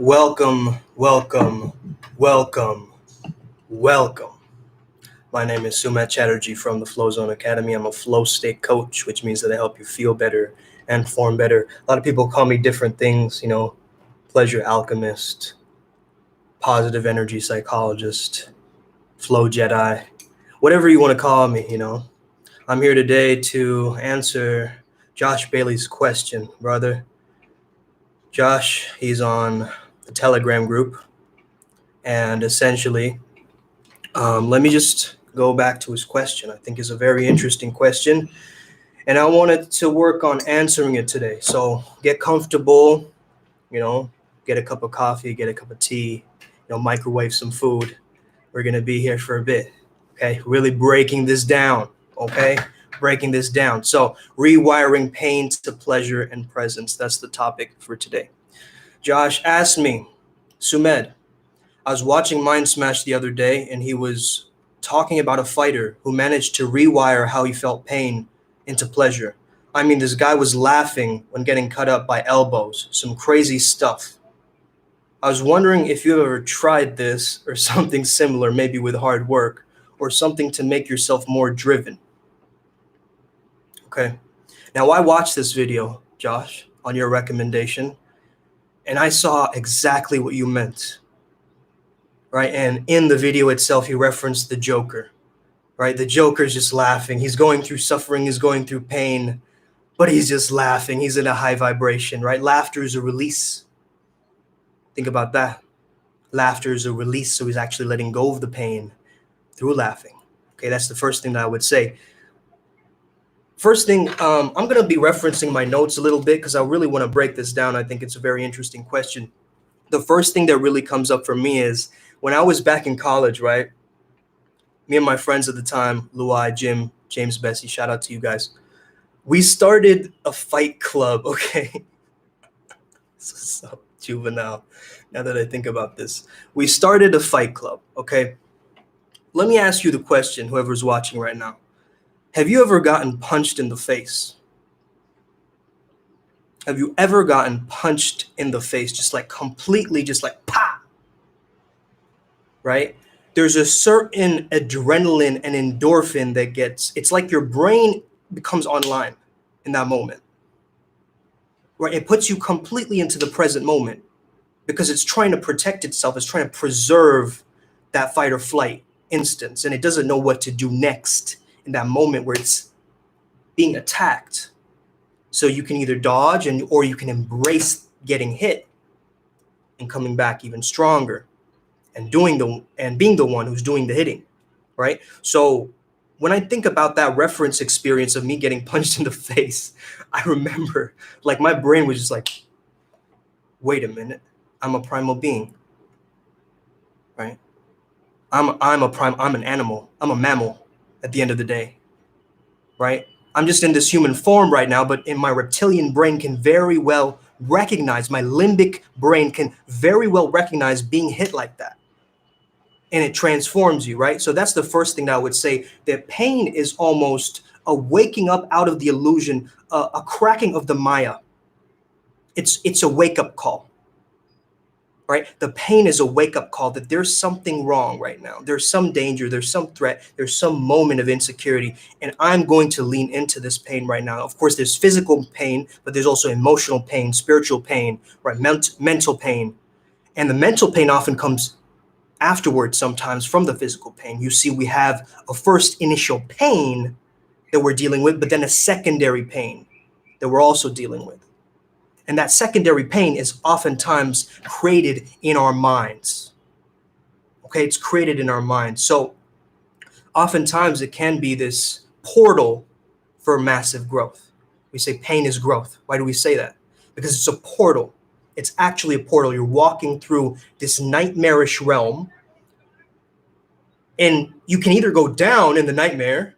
Welcome, welcome, welcome, welcome. My name is Sumet Chatterjee from the Flow Zone Academy. I'm a flow state coach, which means that I help you feel better and form better. A lot of people call me different things, pleasure alchemist, positive energy psychologist, flow Jedi, whatever you want to call me. I'm here today to answer Josh Bailey's question, brother. Josh, he's on the Telegram group. And essentially, let me just go back to his question. I think it's a very interesting question, and I wanted to work on answering it today. So get comfortable, get a cup of coffee, get a cup of tea, microwave some food. We're going to be here for a bit, okay? Really breaking this down, okay? Breaking this down. So rewiring pain to pleasure and presence. That's the topic for today. Josh asked me, Sumed, I was watching Mind Smash the other day, and he was talking about a fighter who managed to rewire how he felt pain into pleasure. I mean, this guy was laughing when getting cut up by elbows, some crazy stuff. I was wondering if you ever tried this or something similar, maybe with hard work, or something to make yourself more driven. Okay. Now, I watched this video, Josh, on your recommendation, and I saw exactly what you meant. Right, and in the video itself, he referenced the Joker, right? The Joker's just laughing. He's going through suffering, he's going through pain, but he's just laughing. He's in a high vibration, right? Laughter is a release. Think about that. Laughter is a release, so he's actually letting go of the pain through laughing. Okay, that's the first thing that I would say. First thing, I'm going to be referencing my notes a little bit because I really want to break this down. I think it's a very interesting question. The first thing that really comes up for me is when I was back in college, right? Me and my friends at the time, Luai, Jim, James, Bessie, shout out to you guys. We started a fight club, okay? So juvenile, now that I think about this. We started a fight club, okay? Let me ask you the question, whoever's watching right now. Have you ever gotten punched in the face? Have you ever gotten punched in the face, just like completely, just like pop? Right? There's a certain adrenaline and endorphin that it's like your brain becomes online in that moment. Right? It puts you completely into the present moment because it's trying to protect itself. It's trying to preserve that fight or flight instance. And it doesn't know what to do next in that moment where it's being attacked. So you can either dodge or you can embrace getting hit and coming back even stronger and being the one who's doing the hitting, right? So when I think about that reference experience of me getting punched in the face, I remember like my brain was just like, wait a minute, I'm a primal being, right? I'm an animal. I'm a mammal at the end of the day, right? I'm just in this human form right now, but in my reptilian brain can very well recognize, my limbic brain can very well recognize being hit like that. And it transforms you, right? So that's the first thing that I would say, that pain is almost a waking up out of the illusion, a cracking of the Maya. It's a wake-up call, right? The pain is a wake-up call that there's something wrong right now. There's some danger, there's some threat, there's some moment of insecurity, and I'm going to lean into this pain right now. Of course, there's physical pain, but there's also emotional pain, spiritual pain, right? Mental pain. And the mental pain often comes afterwards sometimes from the physical pain. You see, we have a first initial pain that we're dealing with, but then a secondary pain that we're also dealing with. And that secondary pain is oftentimes created in our minds. Okay, it's created in our minds. So oftentimes it can be this portal for massive growth. We say pain is growth. Why do we say that? Because it's a portal. It's actually a portal. You're walking through this nightmarish realm, and you can either go down in the nightmare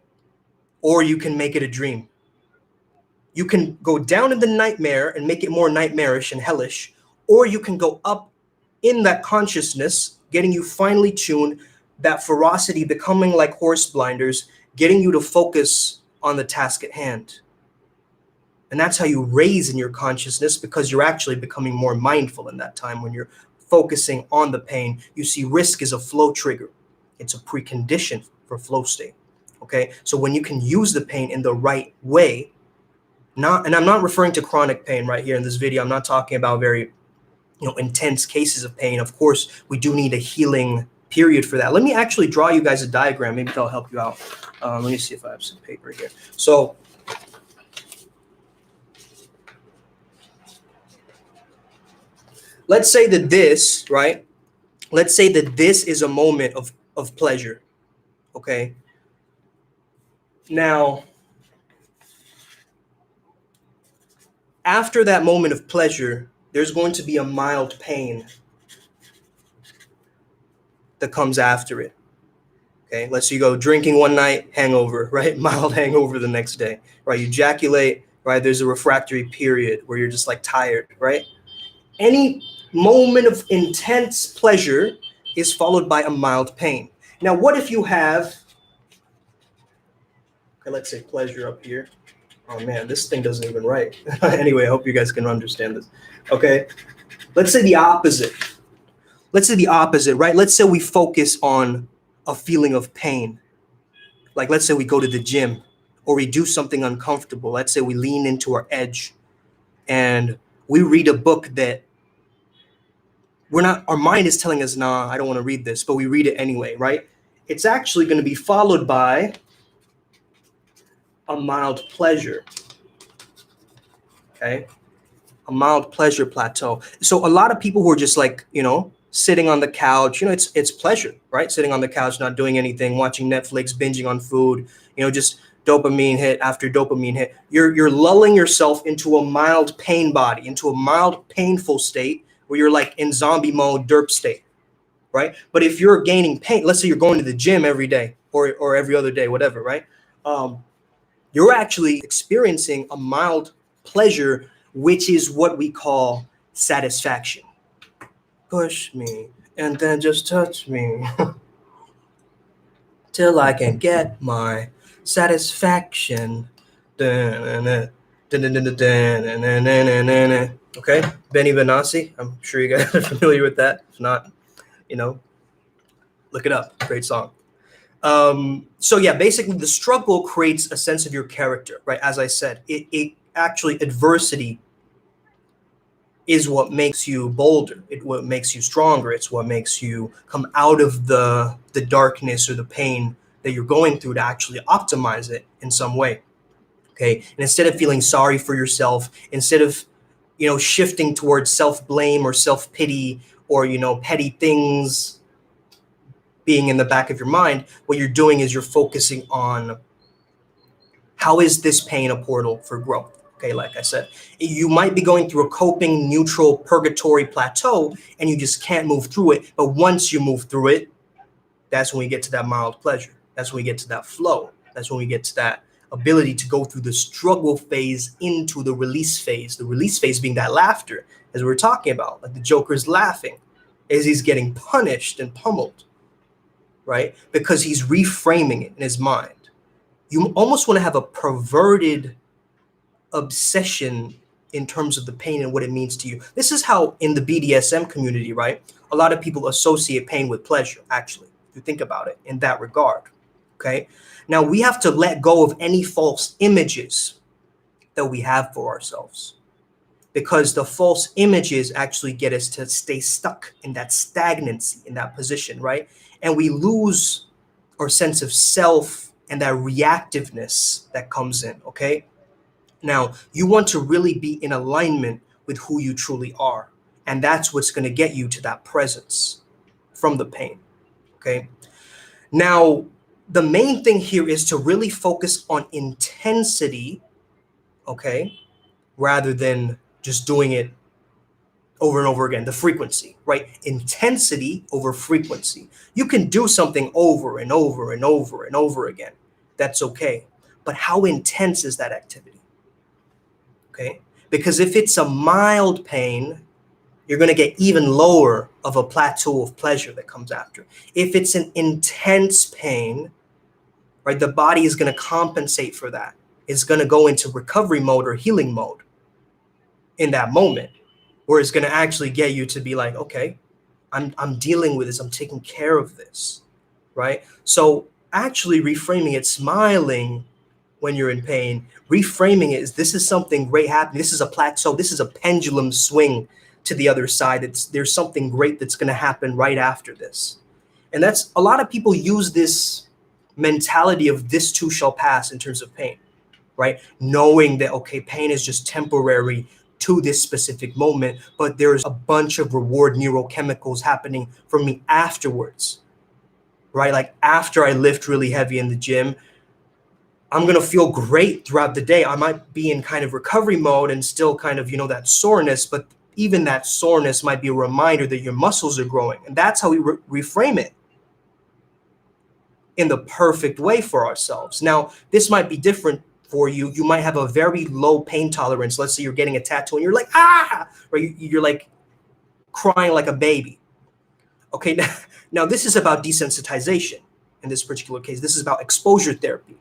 or you can make it a dream. You can go down in the nightmare and make it more nightmarish and hellish, or you can go up in that consciousness, getting you finely tuned, that ferocity becoming like horse blinders, getting you to focus on the task at hand. And that's how you raise in your consciousness, because you're actually becoming more mindful in that time when you're focusing on the pain. You see, risk is a flow trigger. It's a precondition for flow state. Okay, so when you can use the pain in the right way, and I'm not referring to chronic pain right here in this video. I'm not talking about very, intense cases of pain. Of course, we do need a healing period for that. Let me actually draw you guys a diagram. Maybe that'll help you out. Let me see if I have some paper here. So let's say that this, right? Let's say that this is a moment of pleasure. Okay. Now, after that moment of pleasure, there's going to be a mild pain that comes after it. Okay, let's say you go drinking one night, hangover, right? Mild hangover the next day, right? You ejaculate, right? There's a refractory period where you're just like tired, right? Any moment of intense pleasure is followed by a mild pain. Now, what if you have, okay, let's say pleasure up here. Oh man, this thing doesn't even write. Anyway, I hope you guys can understand this. Okay, let's say the opposite. Let's say the opposite, right? Let's say we focus on a feeling of pain. Like, let's say we go to the gym or we do something uncomfortable. Let's say we lean into our edge and we read a book that our mind is telling us, nah, I don't want to read this, but we read it anyway, right? It's actually going to be followed by a mild pleasure. Okay. A mild pleasure plateau. So a lot of people who are just like, sitting on the couch, it's pleasure, right? Sitting on the couch, not doing anything, watching Netflix, binging on food, just dopamine hit after dopamine hit. You're lulling yourself into a mild pain body, into a mild painful state where you're like in zombie mode, derp state, right? But if you're gaining pain, let's say you're going to the gym every day or every other day, whatever, right? You're actually experiencing a mild pleasure, which is what we call satisfaction. Push me and then just touch me till I can get my satisfaction. Okay, Benny Benassi. I'm sure you guys are familiar with that. If not, look it up. Great song. So yeah, basically the struggle creates a sense of your character, right? As I said, it actually, adversity is what makes you bolder. It's what makes you stronger. It's what makes you come out of the darkness or the pain that you're going through to actually optimize it in some way. Okay. And instead of feeling sorry for yourself, instead of, shifting towards self-blame or self-pity or, petty things being in the back of your mind, what you're doing is you're focusing on how is this pain a portal for growth? Okay, like I said, you might be going through a coping, neutral, purgatory plateau and you just can't move through it. But once you move through it, that's when we get to that mild pleasure. That's when we get to that flow. That's when we get to that ability to go through the struggle phase into the release phase. The release phase being that laughter, as we were talking about, like the Joker's laughing as he's getting punished and pummeled, right? Because he's reframing it in his mind. You almost want to have a perverted obsession in terms of the pain and what it means to you. This is how in the BDSM community, right? A lot of people associate pain with pleasure, actually, if you think about it in that regard. Okay. Now we have to let go of any false images that we have for ourselves, because the false images actually get us to stay stuck in that stagnancy, in that position, right? And we lose our sense of self and that reactiveness that comes in. Okay. Now, you want to really be in alignment with who you truly are. And that's what's going to get you to that presence from the pain. Okay. Now, the main thing here is to really focus on intensity, okay, rather than just doing it over and over again, the frequency, right? Intensity over frequency. You can do something over and over and over and over again. That's okay. But how intense is that activity? Okay, because if it's a mild pain, you're going to get even lower of a plateau of pleasure that comes after. If it's an intense pain, right, the body is going to compensate for that. It's going to go into recovery mode or healing mode in that moment, where it's going to actually get you to be like, okay, I'm dealing with this. I'm taking care of this, right? So actually reframing it, smiling when you're in pain, reframing it is, this is something great happening. This is a plateau. This is a pendulum swing to the other side. There's something great that's going to happen right after this. And that's, a lot of people use this mentality of this too shall pass in terms of pain, right? Knowing that, okay, pain is just temporary to this specific moment, but there's a bunch of reward neurochemicals happening for me afterwards, right? Like after I lift really heavy in the gym, I'm going to feel great throughout the day. I might be in kind of recovery mode and still kind of, that soreness, but even that soreness might be a reminder that your muscles are growing. And that's how we reframe it in the perfect way for ourselves. Now, this might be different for you. You might have a very low pain tolerance. Let's say you're getting a tattoo and you're like, or you're like crying like a baby. Okay, now this is about desensitization in this particular case. This is about exposure therapy,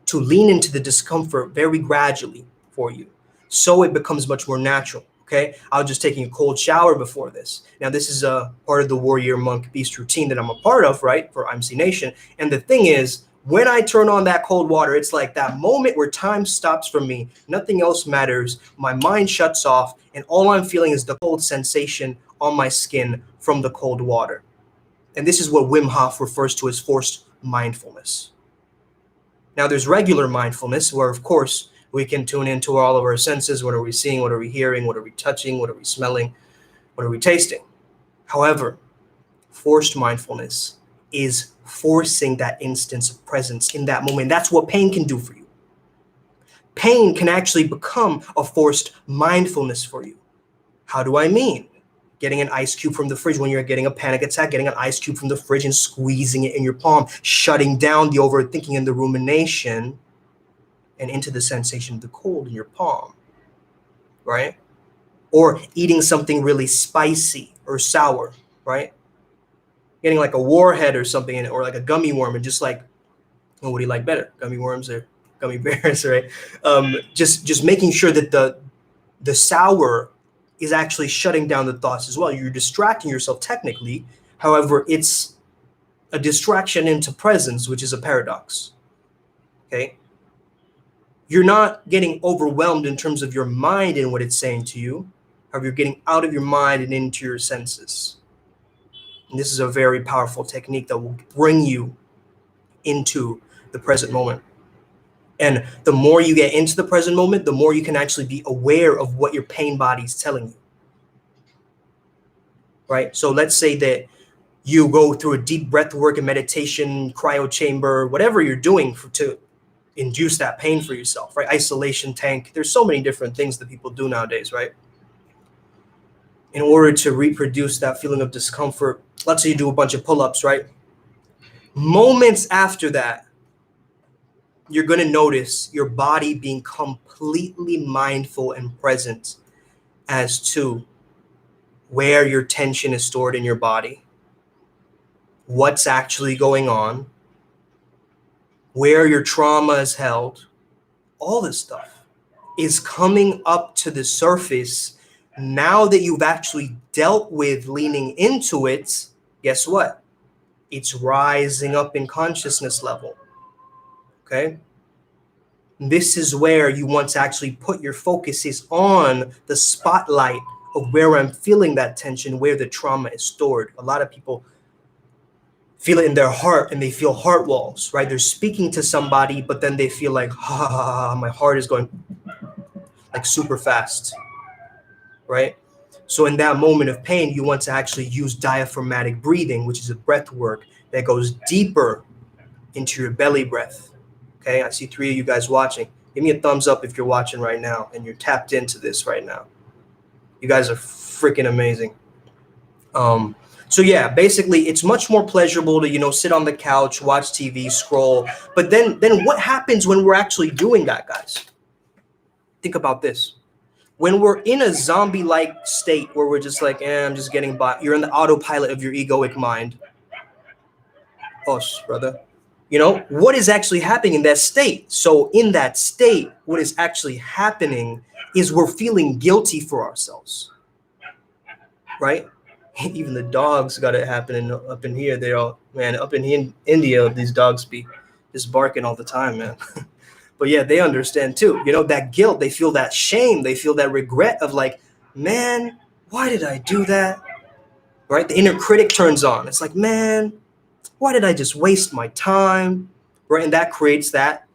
to lean into the discomfort very gradually for you, so it becomes much more natural. Okay, I was just taking a cold shower before this. Now, this is a part of the Warrior Monk Beast routine that I'm a part of, right, for IMC Nation. And the thing is, when I turn on that cold water, it's like that moment where time stops for me. Nothing else matters. My mind shuts off, and all I'm feeling is the cold sensation on my skin from the cold water. And this is what Wim Hof refers to as forced mindfulness. Now, there's regular mindfulness where, of course, we can tune into all of our senses. What are we seeing? What are we hearing? What are we touching? What are we smelling? What are we tasting? However, forced mindfulness is forcing that instance of presence in that moment. That's what pain can do for you. Pain can actually become a forced mindfulness for you. How do I mean? Getting an ice cube from the fridge when you're getting a panic attack, getting an ice cube from the fridge and squeezing it in your palm, shutting down the overthinking and the rumination and into the sensation of the cold in your palm, right? Or eating something really spicy or sour, right? Getting like a warhead or something, or like a gummy worm, and just like, oh, what do you like better, gummy worms or gummy bears, right? Just making sure that the sour is actually shutting down the thoughts as well. You're distracting yourself technically. However, it's a distraction into presence, which is a paradox, okay? You're not getting overwhelmed in terms of your mind and what it's saying to you. However, you're getting out of your mind and into your senses. And this is a very powerful technique that will bring you into the present moment. And the more you get into the present moment, the more you can actually be aware of what your pain body is telling you. Right? So let's say that you go through a deep breath work and meditation, cryo chamber, whatever you're doing to induce that pain for yourself, right? Isolation tank. There's so many different things that people do nowadays, right? In order to reproduce that feeling of discomfort, let's say you do a bunch of pull-ups, right? Moments after that, you're going to notice your body being completely mindful and present as to where your tension is stored in your body, what's actually going on, where your trauma is held. All this stuff is coming up to the surface now that you've actually dealt with leaning into it. Guess what? It's rising up in consciousness level. Okay? This is where you want to actually put your focus, is on the spotlight of where I'm feeling that tension, where the trauma is stored. A lot of people feel it in their heart and they feel heart walls, right? They're speaking to somebody, but then they feel like, my heart is going like super fast, right? So in that moment of pain, you want to actually use diaphragmatic breathing, which is a breath work that goes deeper into your belly breath. Okay, I see 3 of you guys watching. Give me a thumbs up if you're watching right now and you're tapped into this right now. You guys are freaking amazing. So yeah, basically it's much more pleasurable to, sit on the couch, watch TV, scroll. But then what happens when we're actually doing that, guys? Think about this. When we're in a zombie-like state where we're just like, I'm just getting by. You're in the autopilot of your egoic mind. Oh, brother. What is actually happening in that state? So in that state, what is actually happening is we're feeling guilty for ourselves, right? Even the dogs got it happening up in here. They're all, man, up in here in India, these dogs be just barking all the time, man. But yeah, they understand too. You know, that guilt, they feel that shame, they feel that regret of like, man, why did I do that? Right? The inner critic turns on. It's like, man, why did I just waste my time? Right? And that creates that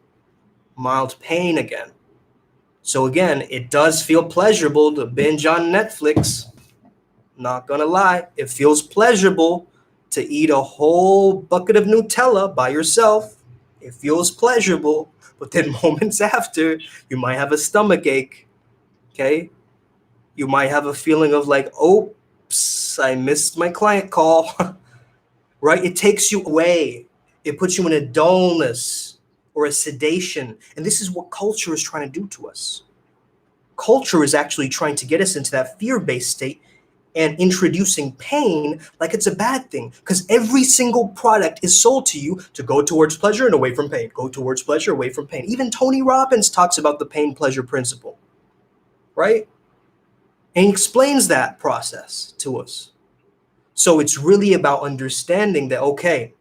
mild pain again. So again, it does feel pleasurable to binge on Netflix. Not gonna lie, it feels pleasurable to eat a whole bucket of Nutella by yourself. It feels pleasurable, but then moments after, you might have a stomach ache. Okay? You might have a feeling of like, oops, I missed my client call. Right? It takes you away. It puts you in a dullness or a sedation. And this is what culture is trying to do to us. Culture is actually trying to get us into that fear-based state and introducing pain like it's a bad thing, because every single product is sold to you to go towards pleasure and away from pain, go towards pleasure, away from pain. Even Tony Robbins talks about the pain-pleasure principle, right? And he explains that process to us. So it's really about understanding that, okay,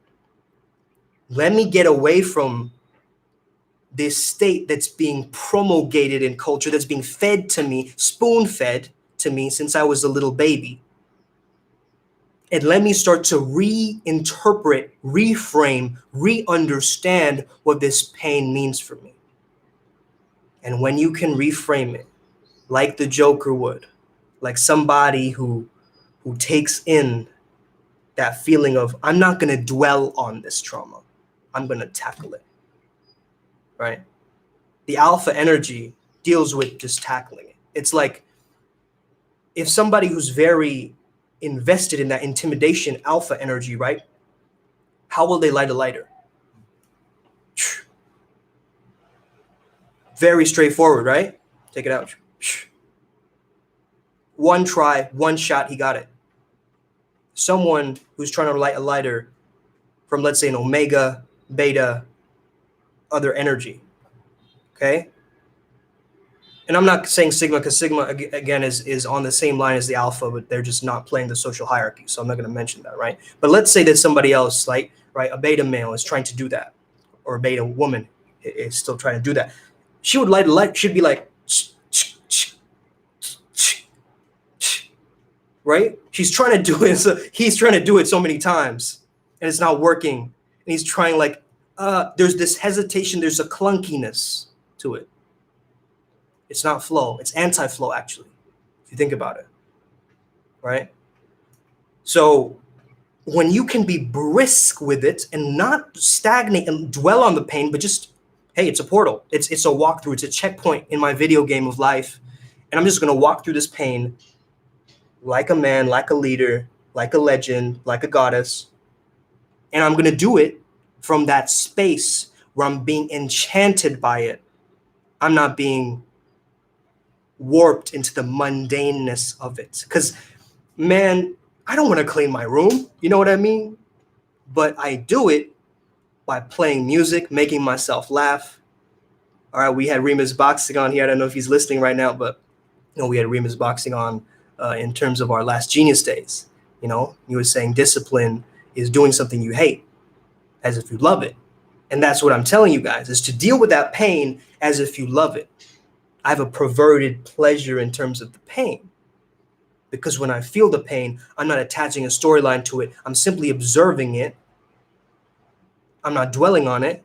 let me get away from this state that's being promulgated in culture, that's being fed to me, spoon-fed to me since I was a little baby. And let me start to reinterpret, reframe, re-understand what this pain means for me. And when you can reframe it, like the Joker would, like somebody who takes in that feeling of, I'm not going to dwell on this trauma. I'm going to tackle it, right? The alpha energy deals with just tackling it. It's like if somebody who's very invested in that intimidation alpha energy, right? How will they light a lighter? Very straightforward, right? Take it out. One try, one shot, he got it. Someone who's trying to light a lighter from, let's say, an omega, beta, other energy, okay? And I'm not saying sigma, because sigma, again, is on the same line as the alpha, but they're just not playing the social hierarchy, so I'm not going to mention that, right? But let's say that somebody else, like, right, a beta male is trying to do that, or a beta woman is still trying to do that. She would light a light, she'd be like, right? She's trying to do it, so he's trying to do it so many times, and it's not working. And he's trying like, there's this hesitation, there's a clunkiness to it. It's not flow, it's anti-flow actually, if you think about it, right? So when you can be brisk with it and not stagnate and dwell on the pain, but just, hey, it's a portal. It's a walkthrough, it's a checkpoint in my video game of life. And I'm just gonna walk through this pain like a man, like a leader, like a legend, like a goddess. And I'm gonna do it from that space where I'm being enchanted by it. I'm not being warped into the mundaneness of it. Because, man, I don't want to clean my room. You know what I mean? But I do it by playing music, making myself laugh. All right, we had Remus Boxing on here. I don't know if he's listening right now, but you know, we had Remus Boxing on in terms of our last Genius Days. You know, he was saying discipline is doing something you hate as if you love it. And that's what I'm telling you guys, is to deal with that pain as if you love it. I have a perverted pleasure in terms of the pain, because when I feel the pain, I'm not attaching a storyline to it. I'm simply observing it. I'm not dwelling on it.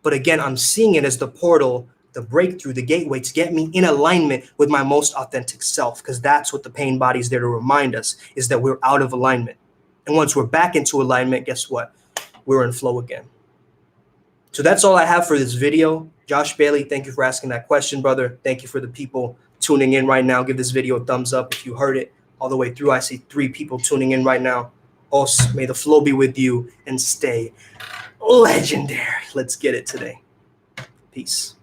But again, I'm seeing it as the portal, the breakthrough, the gateway to get me in alignment with my most authentic self, because that's what the pain body is there to remind us, is that we're out of alignment. And once we're back into alignment, guess what? We're in flow again. So that's all I have for this video. Josh Bailey, thank you for asking that question, brother. Thank you for the people tuning in right now. Give this video a thumbs up if you heard it all the way through. I see 3 people tuning in right now. Also, may the flow be with you and stay legendary. Let's get it today. Peace.